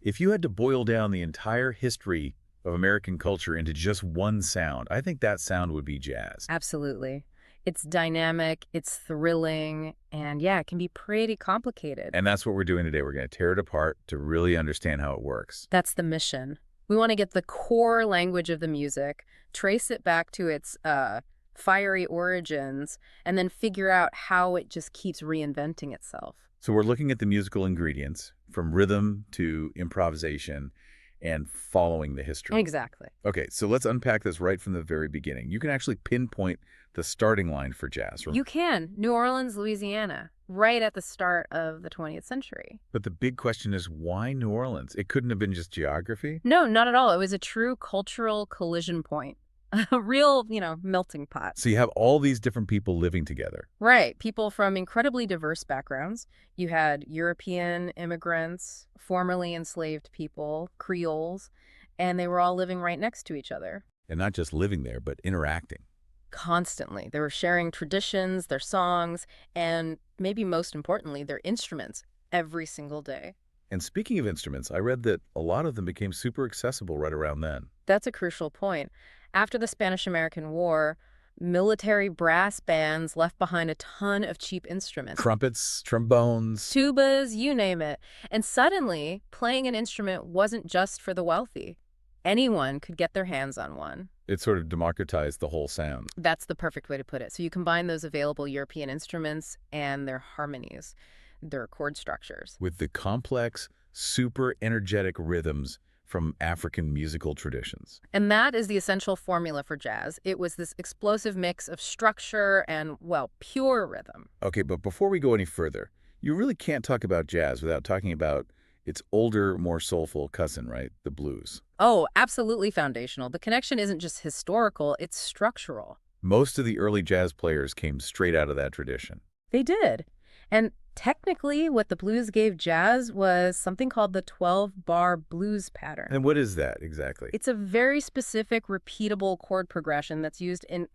If you had to boil down the entire history of American culture into just one sound, I think that sound would be jazz. Absolutely. It's dynamic, it's thrilling, and yeah, it can be pretty complicated. And that's what we're doing today. We're going to tear it apart to really understand how it works. That's the mission. We want to get the core language of the music, trace it back to its fiery origins, and then figure out how it just keeps reinventing itself. So we're looking at the musical ingredients from rhythm to improvisation and following the history. Exactly. Okay, so let's unpack this right from the very beginning. You can actually pinpoint the starting line for jazz. You can. New Orleans, Louisiana, right at the start of the 20th century. But the big question is, why New Orleans? It couldn't have been just geography? No, not at all. It was a true cultural collision point. A real, melting pot. So you have all these different people living together. Right. People from incredibly diverse backgrounds. You had European immigrants, formerly enslaved people, Creoles, and they were all living right next to each other. And not just living there, but interacting. Constantly. They were sharing traditions, their songs, and maybe most importantly, their instruments every single day. And speaking of instruments, I read that a lot of them became super accessible right around then. That's a crucial point. After the Spanish-American War, military brass bands left behind a ton of cheap instruments. Trumpets, trombones. Tubas, you name it. And suddenly, playing an instrument wasn't just for the wealthy. Anyone could get their hands on one. It sort of democratized the whole sound. That's the perfect way to put it. So you combine those available European instruments and their harmonies, their chord structures. With the complex, super energetic rhythms from African musical traditions. And that is the essential formula for jazz. It was this explosive mix of structure and, well, pure rhythm. Okay, but before we go any further, you really can't talk about jazz without talking about its older, more soulful cousin, right? The blues. Oh, absolutely foundational. The connection isn't just historical, it's structural. Most of the early jazz players came straight out of that tradition. They did. And technically, what the blues gave jazz was something called the 12-bar blues pattern. And what is that exactly? It's a very specific, repeatable chord progression that's used in,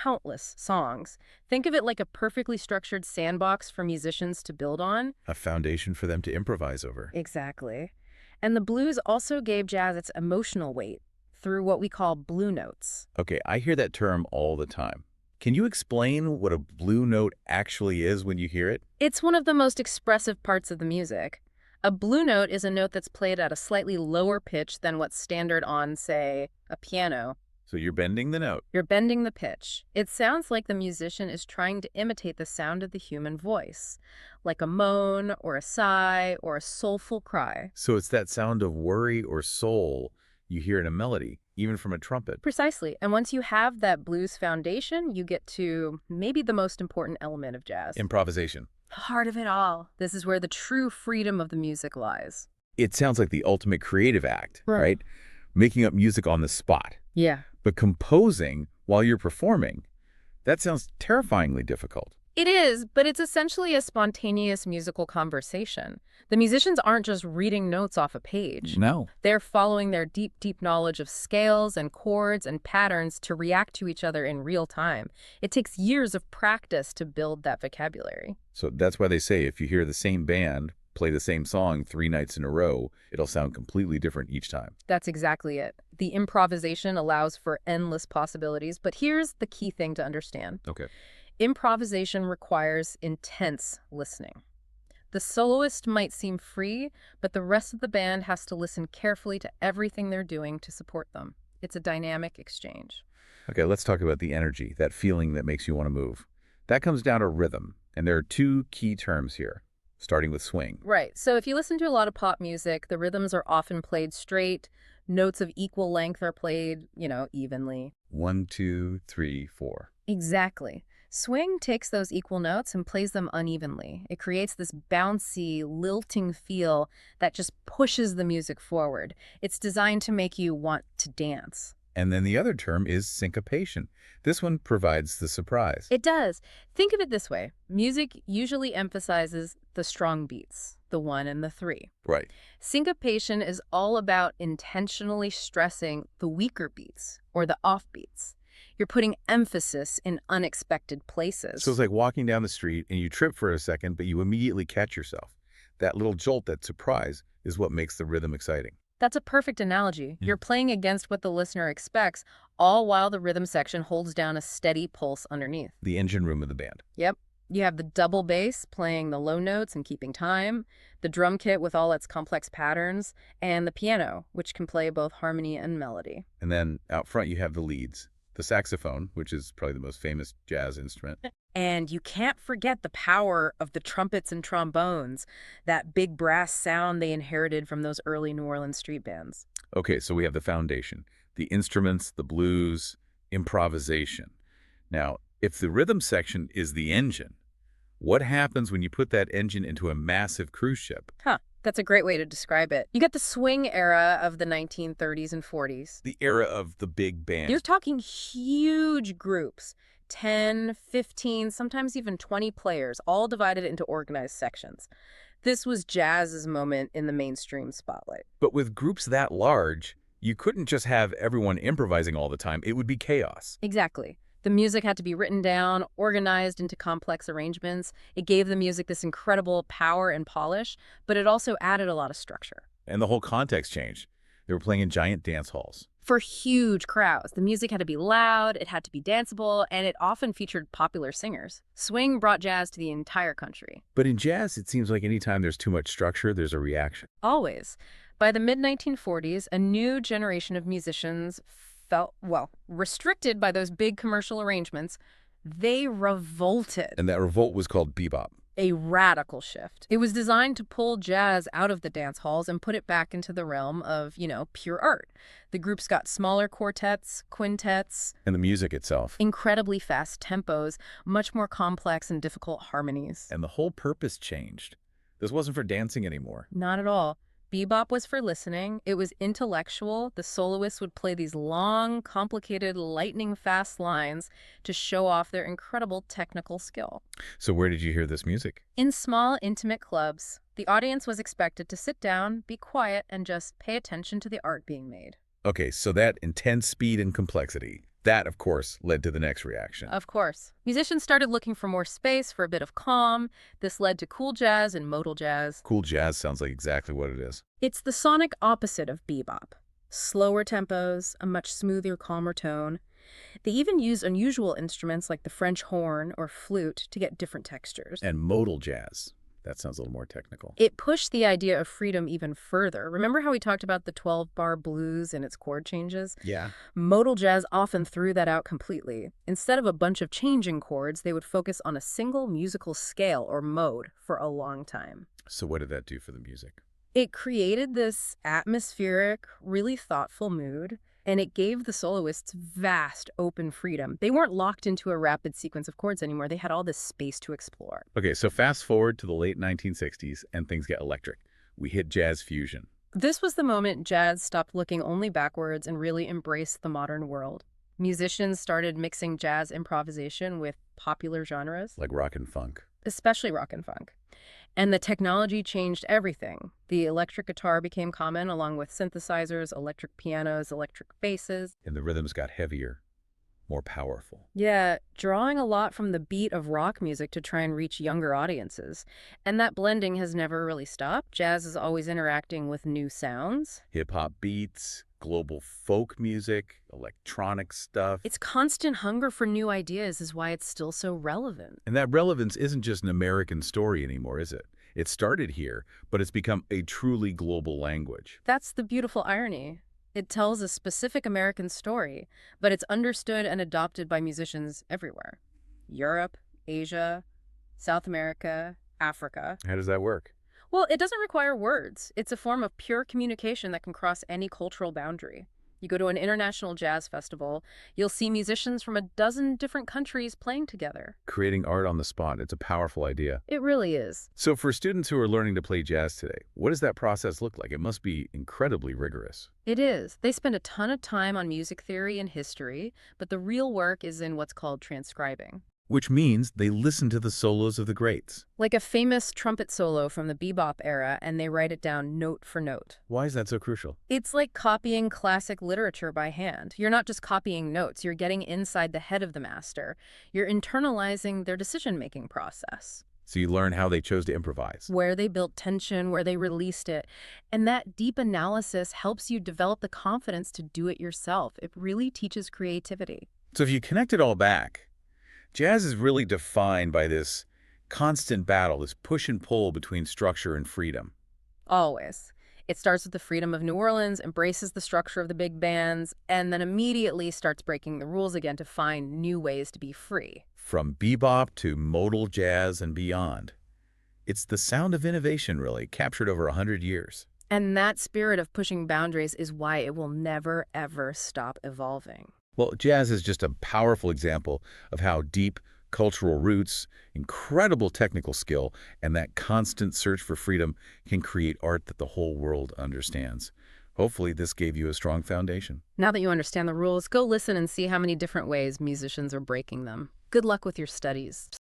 countless songs. Think of it like a perfectly structured sandbox for musicians to build on. A foundation for them to improvise over. Exactly. And the blues also gave jazz its emotional weight through what we call blue notes. Okay, I hear that term all the time. Can you explain what a blue note actually is when you hear it? It's one of the most expressive parts of the music. A blue note is a note that's played at a slightly lower pitch than what's standard on, say, a piano. So you're bending the note. You're bending the pitch. It sounds like the musician is trying to imitate the sound of the human voice, like a moan or a sigh or a soulful cry. So it's that sound of worry or soul you hear in a melody, even from a trumpet. Precisely. And once you have that blues foundation, you get to maybe the most important element of jazz. Improvisation. Heart of it all. This is where the true freedom of the music lies. It sounds like the ultimate creative act, right? Making up music on the spot. Yeah. But composing while you're performing, that sounds terrifyingly difficult. It is, but it's essentially a spontaneous musical conversation. The musicians aren't just reading notes off a page. No. They're following their deep, deep knowledge of scales and chords and patterns to react to each other in real time. It takes years of practice to build that vocabulary. So that's why they say if you hear the same band play the same song 3 nights in a row, it'll sound completely different each time. That's exactly it. The improvisation allows for endless possibilities, but here's the key thing to understand. Okay. Improvisation requires intense listening. The soloist might seem free, but the rest of the band has to listen carefully to everything they're doing to support them. It's a dynamic exchange. Okay, let's talk about the energy, that feeling that makes you want to move. That comes down to rhythm, and there are 2 key terms here, starting with swing. Right. So if you listen to a lot of pop music, the rhythms are often played straight. Notes of equal length are played, evenly. 1, 2, 3, 4. Exactly. Swing takes those equal notes and plays them unevenly. It creates this bouncy, lilting feel that just pushes the music forward. It's designed to make you want to dance. And then the other term is syncopation. This one provides the surprise. It does. Think of it this way. Music usually emphasizes the strong beats, the 1 and the 3. Right. Syncopation is all about intentionally stressing the weaker beats or the offbeats. You're putting emphasis in unexpected places. So it's like walking down the street and you trip for a second, but you immediately catch yourself. That little jolt, that surprise, is what makes the rhythm exciting. That's a perfect analogy. You're playing against what the listener expects, all while the rhythm section holds down a steady pulse underneath. The engine room of the band. Yep. You have the double bass playing the low notes and keeping time, the drum kit with all its complex patterns, and the piano, which can play both harmony and melody. And then out front you have the leads. The saxophone, which is probably the most famous jazz instrument. And you can't forget the power of the trumpets and trombones, that big brass sound they inherited from those early New Orleans street bands. Okay, so we have the foundation, the instruments, the blues, improvisation. Now, if the rhythm section is the engine, what happens when you put that engine into a massive cruise ship? That's a great way to describe it. You get the swing era of the 1930s and 40s. The era of the big band. You're talking huge groups, 10, 15, sometimes even 20 players, all divided into organized sections. This was jazz's moment in the mainstream spotlight. But with groups that large, you couldn't just have everyone improvising all the time. It would be chaos. Exactly. The music had to be written down, organized into complex arrangements. It gave the music this incredible power and polish, but it also added a lot of structure. And the whole context changed. They were playing in giant dance halls. For huge crowds, the music had to be loud, it had to be danceable, and it often featured popular singers. Swing brought jazz to the entire country. But in jazz, it seems like anytime there's too much structure, there's a reaction. Always. By the mid-1940s, a new generation of musicians felt, restricted by those big commercial arrangements. They revolted. And that revolt was called bebop. A radical shift. It was designed to pull jazz out of the dance halls and put it back into the realm of, pure art. The groups got smaller quartets, quintets. And the music itself. Incredibly fast tempos, much more complex and difficult harmonies. And the whole purpose changed. This wasn't for dancing anymore. Not at all. Bebop was for listening. It was intellectual. The soloists would play these long, complicated, lightning-fast lines to show off their incredible technical skill. So where did you hear this music? In small, intimate clubs, the audience was expected to sit down, be quiet, and just pay attention to the art being made. Okay, so that intense speed and complexity, that, of course, led to the next reaction. Of course. Musicians started looking for more space, for a bit of calm. This led to cool jazz and modal jazz. Cool jazz sounds like exactly what it is. It's the sonic opposite of bebop. Slower tempos, a much smoother, calmer tone. They even use unusual instruments like the French horn or flute to get different textures. And modal jazz. That sounds a little more technical. It pushed the idea of freedom even further. Remember how we talked about the 12-bar blues and its chord changes? Yeah. Modal jazz often threw that out completely. Instead of a bunch of changing chords, they would focus on a single musical scale or mode for a long time. So what did that do for the music? It created this atmospheric, really thoughtful mood, and it gave the soloists vast open freedom. They weren't locked into a rapid sequence of chords anymore. They had all this space to explore. Okay, so fast forward to the late 1960s and things get electric. We hit jazz fusion. This was the moment jazz stopped looking only backwards and really embraced the modern world. Musicians started mixing jazz improvisation with popular genres, Like rock and funk. especially rock and funk. And the technology changed everything. The electric guitar became common, along with synthesizers, electric pianos, electric basses. And the rhythms got heavier, more powerful. Yeah, drawing a lot from the beat of rock music to try and reach younger audiences. And that blending has never really stopped. Jazz is always interacting with new sounds. Hip-hop beats, global folk music, electronic stuff. Its constant hunger for new ideas is why it's still so relevant. And that relevance isn't just an American story anymore, is it? It started here, but it's become a truly global language. That's the beautiful irony. It tells a specific American story, but it's understood and adopted by musicians everywhere. Europe, Asia, South America, Africa. How does that work? Well, it doesn't require words. It's a form of pure communication that can cross any cultural boundary. You go to an international jazz festival, you'll see musicians from a dozen different countries playing together. Creating art on the spot, it's a powerful idea. It really is. So for students who are learning to play jazz today, what does that process look like? It must be incredibly rigorous. It is. They spend a ton of time on music theory and history, but the real work is in what's called transcribing. Which means they listen to the solos of the greats. Like a famous trumpet solo from the bebop era, and they write it down note for note. Why is that so crucial? It's like copying classic literature by hand. You're not just copying notes, you're getting inside the head of the master. You're internalizing their decision-making process. So you learn how they chose to improvise. Where they built tension, where they released it. And that deep analysis helps you develop the confidence to do it yourself. It really teaches creativity. So if you connect it all back, jazz is really defined by this constant battle, this push and pull between structure and freedom. Always. It starts with the freedom of New Orleans, embraces the structure of the big bands, and then immediately starts breaking the rules again to find new ways to be free. From bebop to modal jazz and beyond. It's the sound of innovation, really, captured over 100 years. And that spirit of pushing boundaries is why it will never, ever stop evolving. Well, jazz is just a powerful example of how deep cultural roots, incredible technical skill, and that constant search for freedom can create art that the whole world understands. Hopefully, this gave you a strong foundation. Now that you understand the rules, go listen and see how many different ways musicians are breaking them. Good luck with your studies.